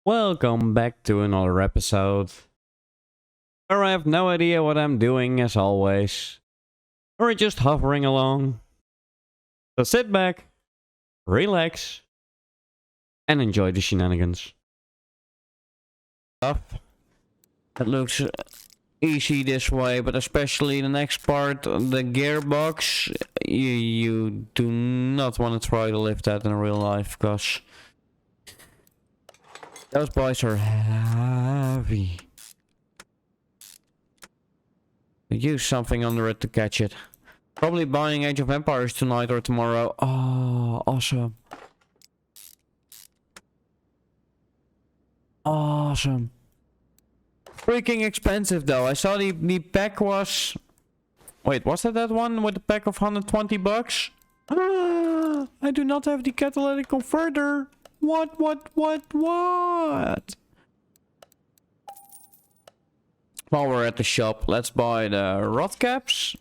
Welcome back to another episode where I have no idea what I'm doing as always. Or just hovering along. So sit back, relax, and enjoy the shenanigans. Up. It looks easy this way, but especially the next part, the gearbox, you do not want to try to lift that in real life, because those boys are heavy. Use something under it to catch it. Probably buying Age of Empires tonight or tomorrow. Oh, awesome. Awesome. Freaking expensive though. I saw the pack was... Wait, was that one with the pack of 120 bucks? Ah, I do not have the catalytic converter. What? While we're at the shop, let's buy the rod caps.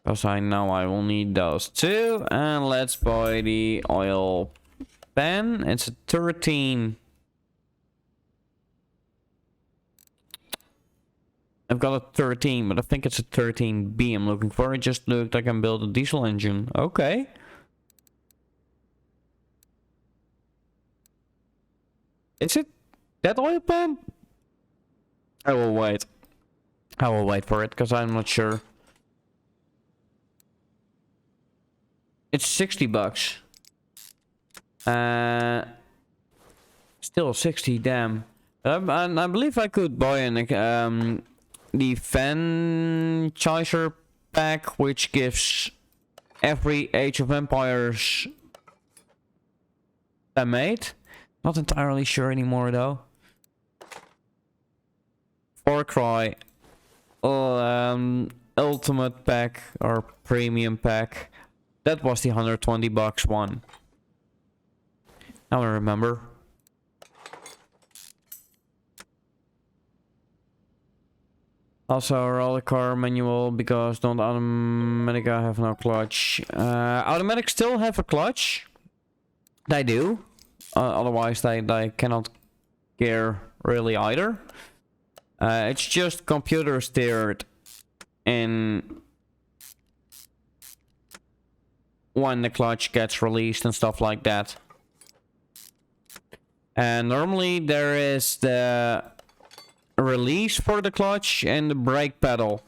Because I know I will need those too. And let's buy the oil pan. It's a 13. I've got a 13, but I think it's a 13B I'm looking for. It just looked like I can build a diesel engine. Okay. Is it that oil pan? I will wait. I will wait for it, because I'm not sure. It's 60 bucks. Still 60, damn. I believe I could buy the fan chaser pack, which gives every Age of Empires a mate. Not entirely sure anymore though. Far Cry ultimate pack or premium pack. That was the 120 bucks one. Now I remember. Also roller car manual, because don't automatic have no clutch. Automatic still have a clutch. They do. Otherwise they cannot gear really either. It's just computer steered in when the clutch gets released and stuff like that. And normally there is the release for the clutch and the brake pedal.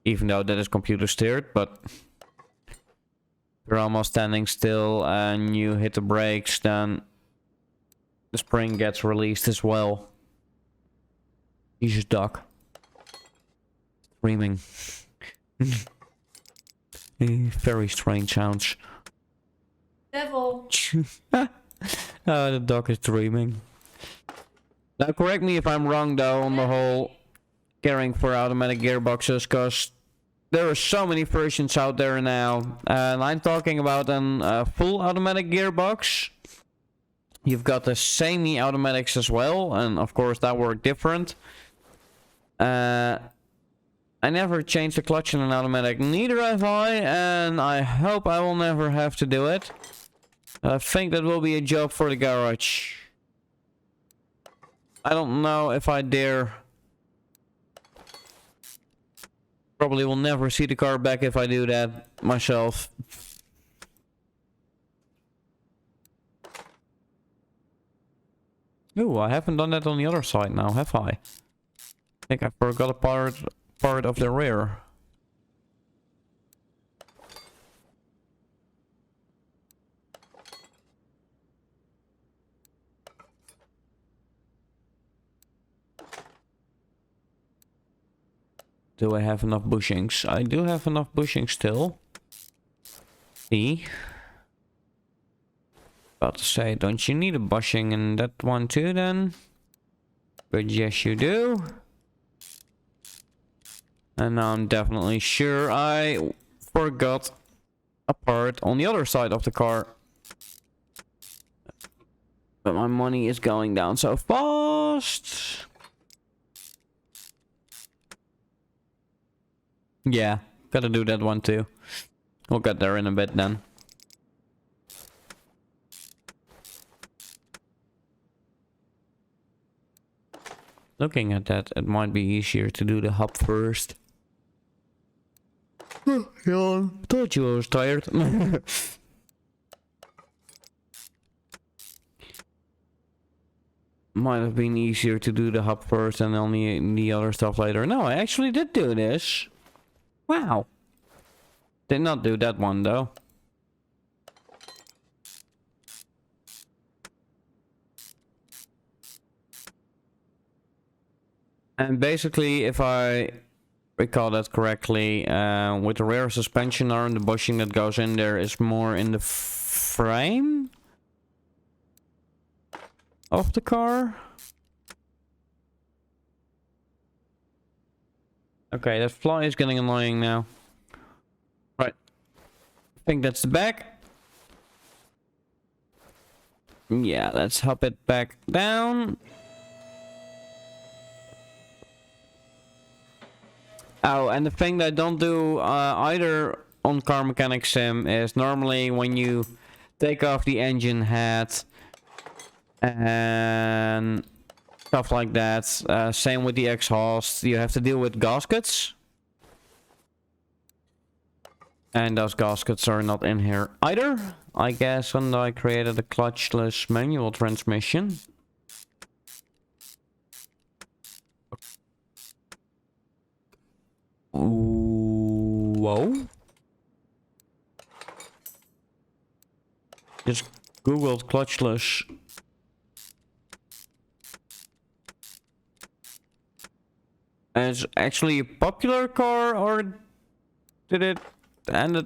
Even though that is computer steered, but you're almost standing still and you hit the brakes, then the spring gets released as well. Jesus, duck. Screaming. Very strange sounds. Devil. The dog is dreaming. Now correct me if I'm wrong though on the whole caring for automatic gearboxes, because there are so many versions out there now. And I'm talking about a full automatic gearbox. You've got the semi-automatics as well, and of course that work different. I never changed the clutch in an automatic, neither have I, and I hope I will never have to do it. I think that will be a job for the garage. I don't know if I dare. Probably will never see the car back if I do that myself. Ooh, I haven't done that on the other side now, have I? I think I forgot a part of the rear. Do I have enough bushings? I do have enough bushings still. See? About to say, don't you need a bushing in that one too then? But yes you do. And now I'm definitely sure I forgot a part on the other side of the car. But my money is going down so fast. Yeah, gotta do that one too. We'll get there in a bit then. Looking at that, it might be easier to do the hub first. Yeah, thought you was tired. Might have been easier to do the hub first and only the other stuff later. No, I actually did do this. Wow. Did not do that one though. And basically, if I recall that correctly, with the rear suspension arm, the bushing that goes in there is more in the frame of the car. Okay, that fly is getting annoying now. Right. I think that's the back. Yeah, let's hop it back down. Oh, and the thing that I don't do either on Car Mechanic Sim is normally when you take off the engine hat and stuff like that. Same with the exhaust. You have to deal with gaskets. And those gaskets are not in here either. I guess when I created a clutchless manual transmission. Whoa. Just googled clutchless. And it's actually a popular car, or did it end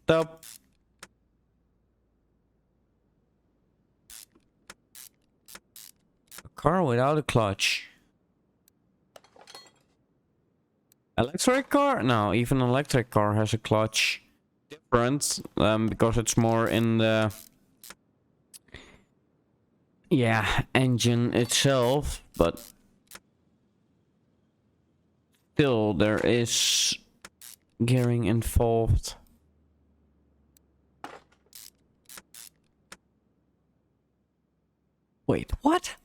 up? A car without a clutch. Electric car? No, even an electric car has a clutch. Different, because it's more in the engine itself, but still there is gearing involved. Wait, what?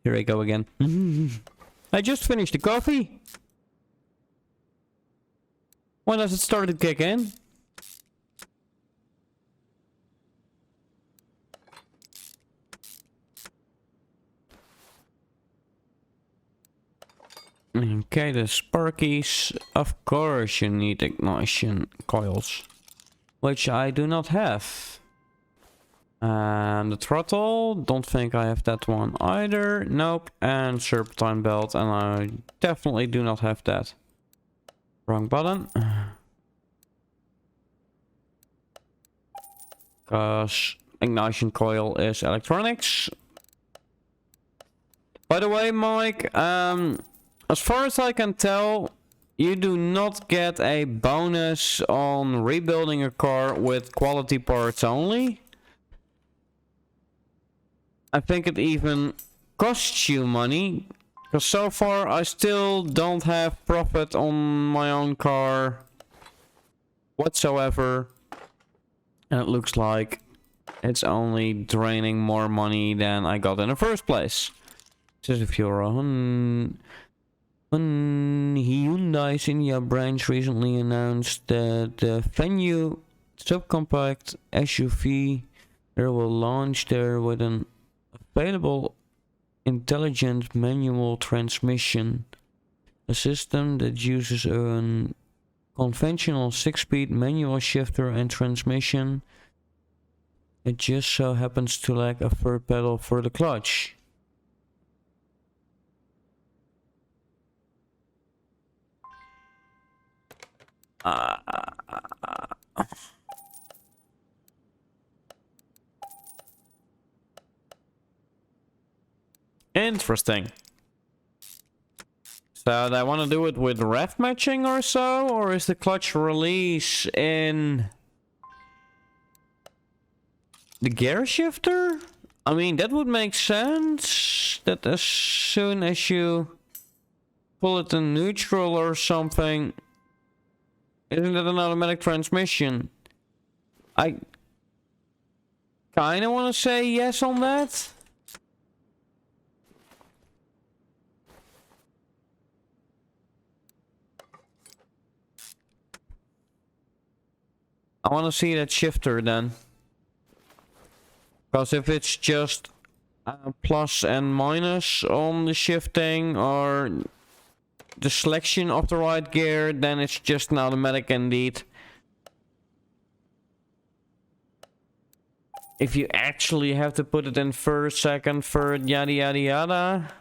Here I go again. I just finished the coffee. When does it start to kick in? Okay, the sparkies. Of course you need ignition coils, which I do not have. And the throttle, don't think I have that one either. Nope. And serpentine belt, and I definitely do not have that. Wrong button. Because ignition coil is electronics. By the way, Mike, as far as I can tell, you do not get a bonus on rebuilding a car with quality parts only. I think it even costs you money, because so far I still don't have profit on my own car whatsoever. And it looks like it's only draining more money than I got in the first place. This is if you're on Hyundai's India branch recently announced that the Venue subcompact SUV there will launch there with an available intelligent manual transmission, a system that uses a conventional 6-speed manual shifter and transmission. It just so happens to lack a third pedal for the clutch. Interesting. So they want to do it with ref matching or so, or is the clutch release in the gear shifter? I mean, that would make sense. That as soon as you pull it in neutral or something, isn't it an automatic transmission? I kind of want to say yes on that. I want to see that shifter then. Because if it's just plus and minus on the shifting or the selection of the right gear, then it's just an automatic indeed. If you actually have to put it in first, second, third, yada yada yada,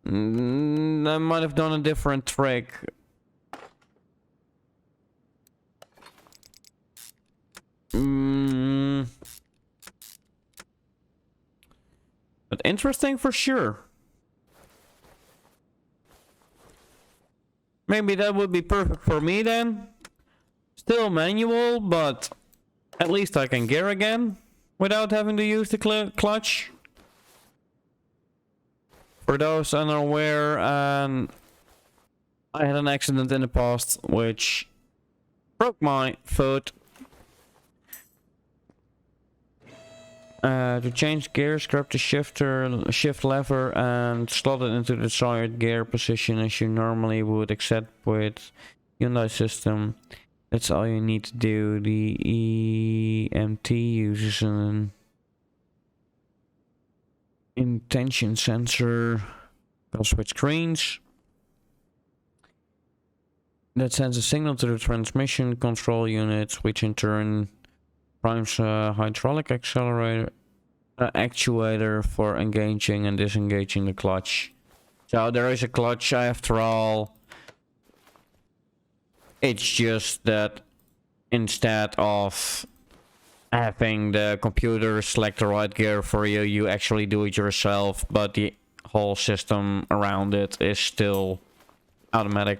I might have done a different trick. But interesting for sure. Maybe that would be perfect for me then. Still manual, but at least I can gear again without having to use the clutch. For those unaware, I had an accident in the past which broke my foot. To change gears, grab the shift lever and slot it into the desired gear position as you normally would, except with Hyundai system. That's all you need to do. The EMT uses an intention sensor. I'll switch screens. That sends a signal to the transmission control unit, which in turn primes a hydraulic actuator for engaging and disengaging the clutch. So there is a clutch after all. It's just that instead of having the computer select the right gear for you, you actually do it yourself, but the whole system around it is still automatic.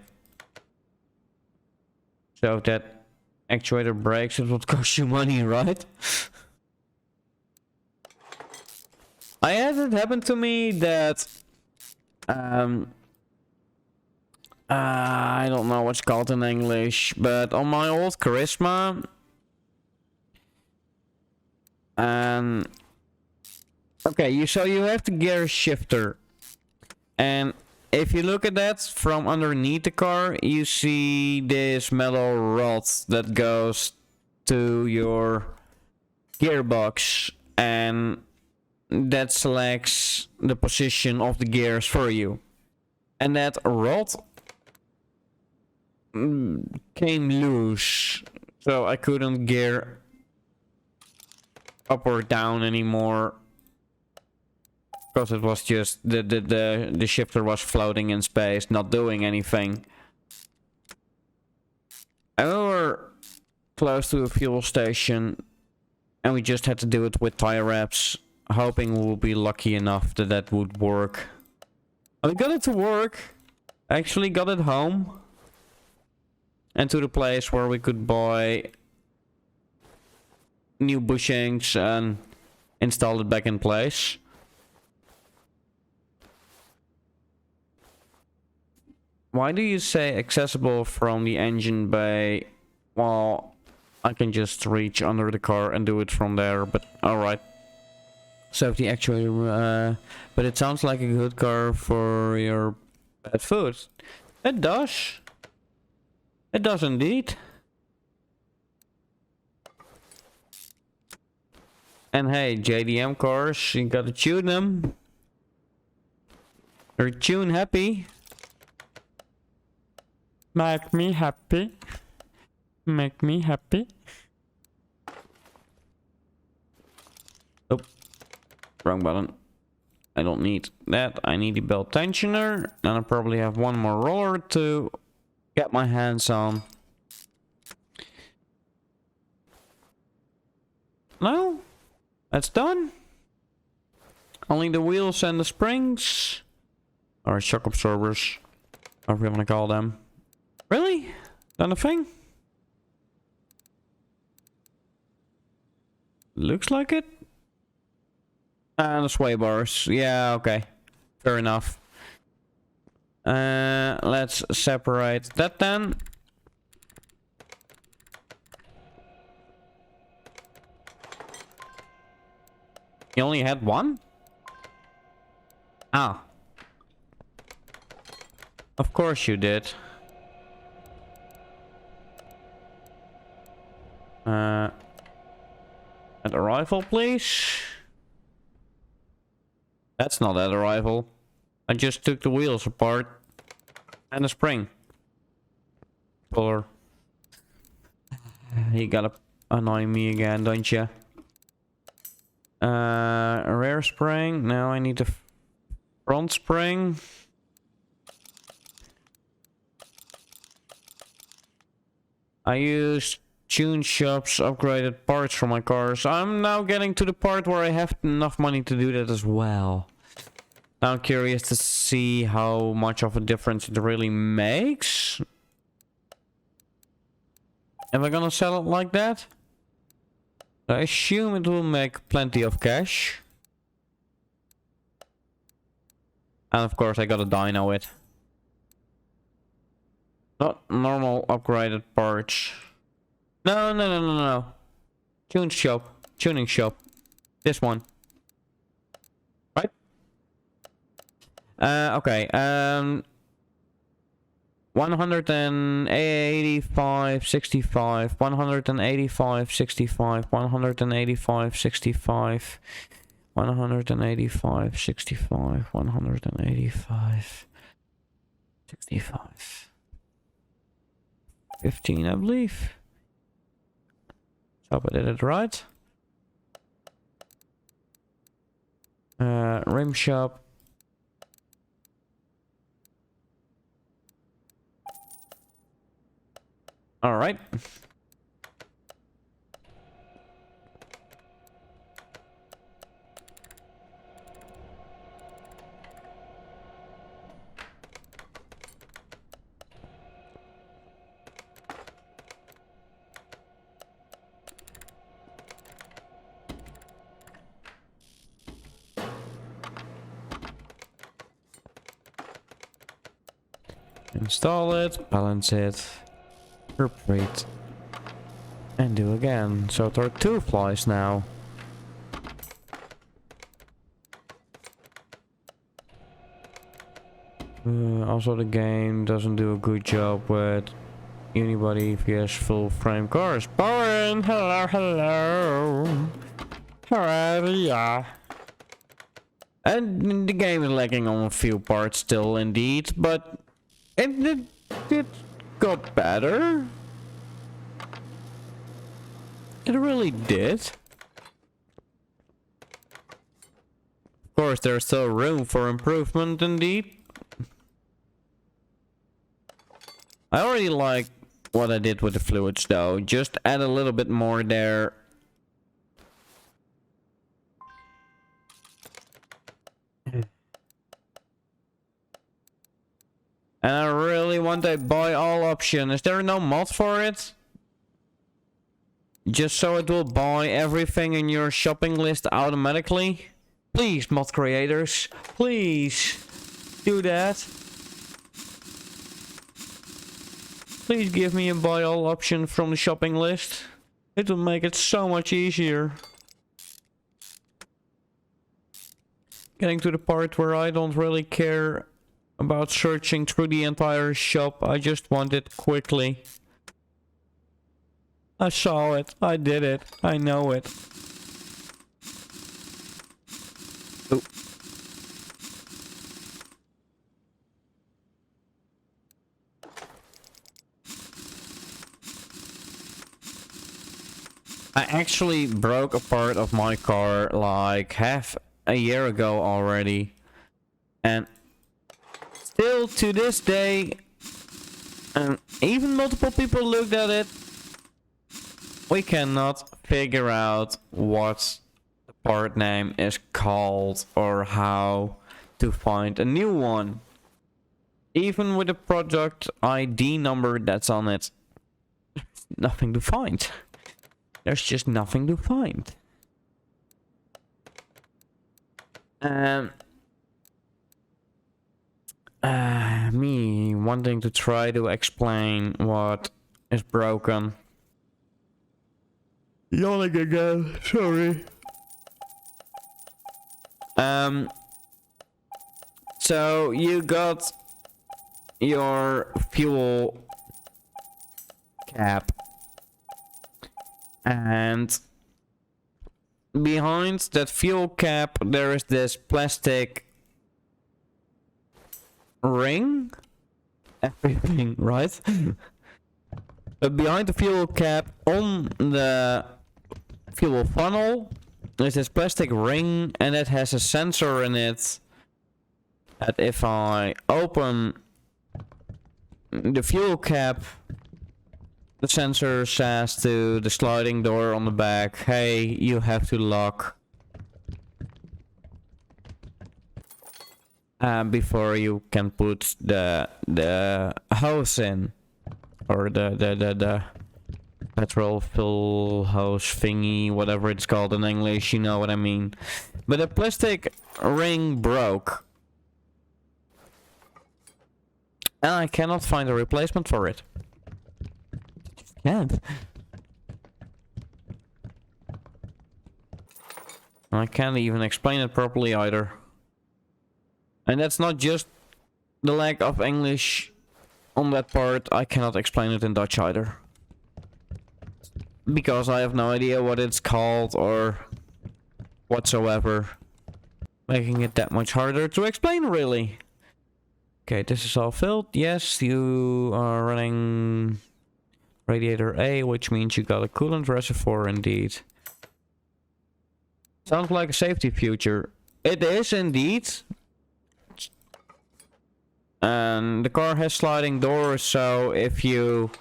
So if that actuator breaks, it would cost you money, right? I had it happen to me that I don't know what's called in English, but on my old Charisma, okay, so you have the gear shifter, and if you look at that from underneath the car, you see this metal rod that goes to your gearbox, and that selects the position of the gears for you. And that rod came loose, so I couldn't gear up or down anymore. Because it was just the shifter was floating in space, not doing anything. And we were close to a fuel station, and we just had to do it with tire wraps, hoping we would be lucky enough that that would work. And we got it to work. Actually got it home. And to the place where we could buy new bushings and install it back in place. Why do you say accessible from the engine bay? Well, I can just reach under the car and do it from there, but alright. Safety actuator, but it sounds like a good car for your bad foot. It does. It does indeed. And hey, JDM cars, you gotta tune them. They're tune happy. Make me happy. Make me happy. Oh, wrong button. I don't need that. I need the belt tensioner. And I probably have one more roller to get my hands on. No, that's done. Only the wheels and the springs, or shock absorbers, however you want to call them. Really? Done a thing? Looks like it. And the sway bars. Yeah, okay. Fair enough. Let's separate that then. You only had one? Ah. Of course you did. At a rifle, please. That's not at a rifle. I just took the wheels apart. And the spring. Puller. You gotta annoy me again, don't you? Rear spring. Now I need the front spring. I used tune shops upgraded parts for my cars. I'm now getting to the part where I have enough money to do that as well. I'm curious to see how much of a difference it really makes. Am I gonna sell it like that? I assume it will make plenty of cash. And of course I gotta dyno it. Not normal upgraded parts. No. Tune shop. Tuning shop. This one. Right? Okay. 185, 65, 185, 65, 185, 65, 185, 65, 185, 65. 15, I believe. Hope I did it right. Rim shop. All right. Install it, balance it, repeat, and do again. So there are 2 flies now. Also the game doesn't do a good job with Unibody VS full frame cars. Boring! Hello! Alright, yeah. And the game is lacking on a few parts still indeed, but it got better. It really did. Of course, there's still room for improvement indeed. I already like what I did with the fluids though. Just add a little bit more there. And I really want a buy all option. Is there no mod for it? Just so it will buy everything in your shopping list automatically? Please, mod creators. Please. Do that. Please give me a buy all option from the shopping list. It will make it so much easier. Getting to the part where I don't really care about searching through the entire shop. I just want it quickly. I saw it. I did it. I know it. Ooh. I actually broke a part of my car like half a year ago already. And still to this day, and even multiple people looked at it, we cannot figure out what the part name is called or how to find a new one. Even with the product ID number that's on it, nothing to find. There's just nothing to find. Me wanting to try to explain what is broken. Yawning again, sorry. So you got your fuel cap And behind that fuel cap, there is this plastic ring. Everything, right? But behind the fuel cap, on the fuel funnel, there's this plastic ring, and it has a sensor in it. That if I open the fuel cap, the sensor says to the sliding door on the back, hey, you have to lock before you can put the hose in, or the petrol fill hose thingy, whatever it's called in English, you know what I mean. But the plastic ring broke, and I cannot find a replacement for it. Can't. I can't even explain it properly either. And that's not just the lack of English on that part, I cannot explain it in Dutch either. Because I have no idea what it's called or whatsoever. Making it that much harder to explain, really. Okay, this is all filled. Yes, you are running radiator A, which means you got a coolant reservoir indeed. Sounds like a safety feature. It is indeed. And the car has sliding doors, so if you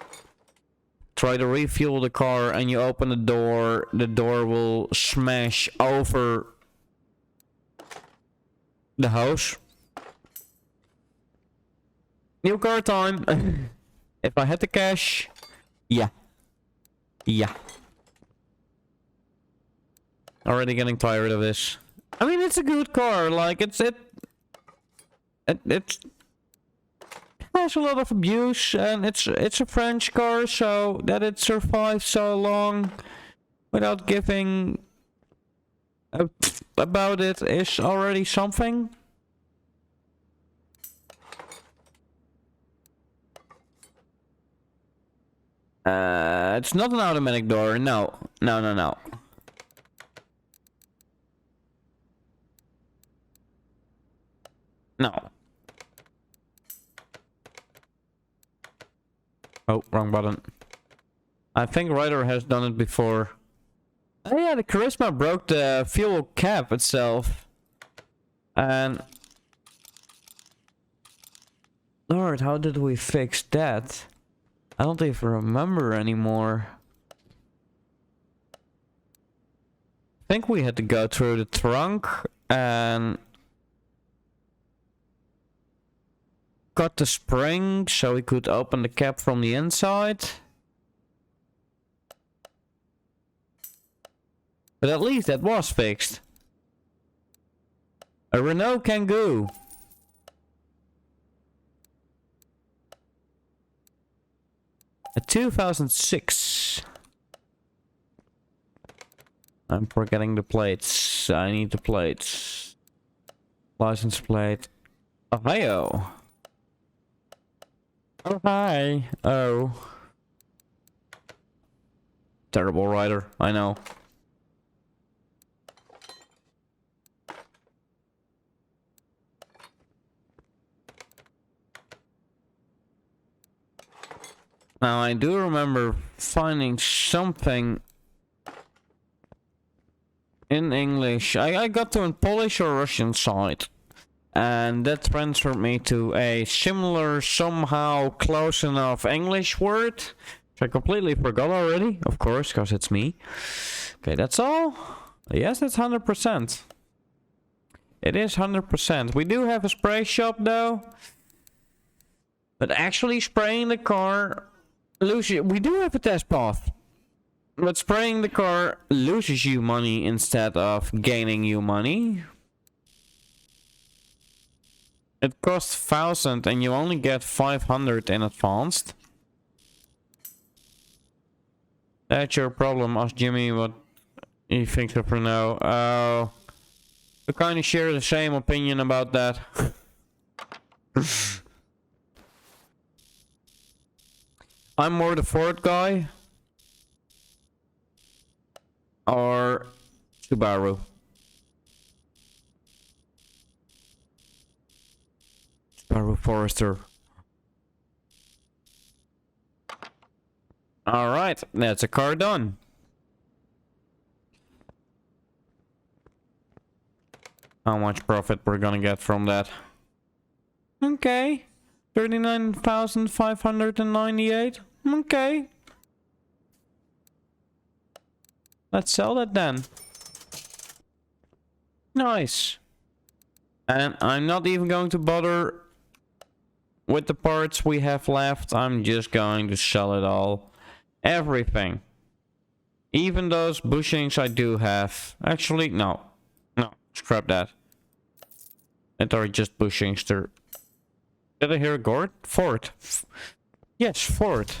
try to refuel the car and you open the door will smash over the hose. New car time. If I had the cash, yeah. Already getting tired of this. I mean, it's a good car. Like it has a lot of abuse, and it's a French car, so that it survived so long without giving about it is already something. It's not an automatic door. No. No. Oh, wrong button. I think Ryder has done it before. Oh yeah, the Charisma broke the fuel cap itself. And... Lord, how did we fix that? I don't even remember anymore. I think we had to go through the trunk and cut the spring so we could open the cap from the inside. But at least that was fixed. A Renault Kangoo. A 2006. I'm forgetting the plates. I need the plates. License plate. Ohio. Oh, hi. Oh. Terrible rider, I know. Now, I do remember finding something in English. I got to a Polish or Russian site. And that transferred me to a similar, somehow close enough English word. Which I completely forgot already, of course, because it's me. Okay, that's all. Yes, it's 100%. It is 100%. We do have a spray shop, though. But actually spraying the car... we do have a test path. But spraying the car loses you money instead of gaining you money. It costs 1,000 and you only get 500 in advanced. That's your problem. Ask Jimmy what he thinks of Renault. Oh, we kind of share the same opinion about that. I'm more the Ford guy. or Subaru? Subaru Forester. Alright, that's a car done. How much profit we're gonna get from that? Okay. 39,598. Okay. Let's sell that then. Nice. And I'm not even going to bother with the parts we have left. I'm just going to sell it all. Everything. Even those bushings I do have. Actually, no. No, scrap that. It are just bushings. Did I hear a gourd? Ford. Yes, Ford.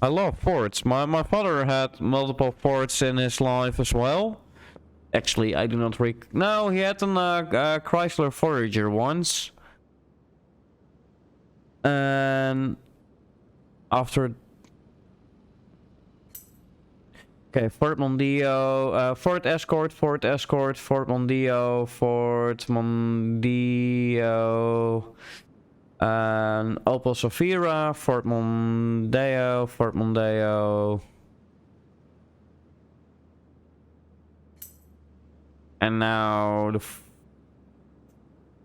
I love Fords. My father had multiple Fords in his life as well. Actually, I do not no, he had a Chrysler Forager once. And after... Okay, Ford Mondeo, Ford Escort, Ford Escort, Ford Mondeo, Ford Mondeo, Opel Safira, Ford Mondeo, Ford Mondeo. And now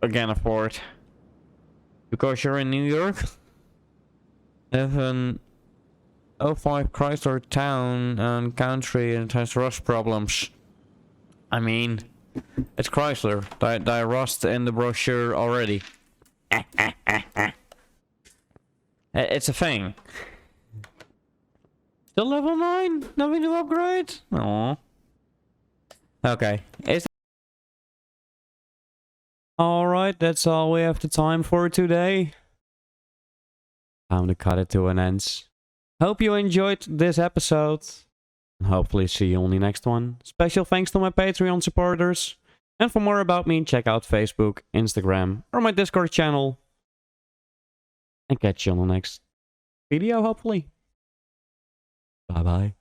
again a Ford. Because you're in New York. Have an '05 Chrysler Town and Country and it has rust problems. I mean, it's Chrysler. They rust in the brochure already. It's a thing. Still level 9? Nothing to upgrade? Aww. Okay. Alright, that's all we have the time for today. Time to cut it to an end. Hope you enjoyed this episode. And hopefully see you on the next one. Special thanks to my Patreon supporters. And for more about me, check out Facebook, Instagram, or my Discord channel. And catch you on the next video, hopefully. Bye bye.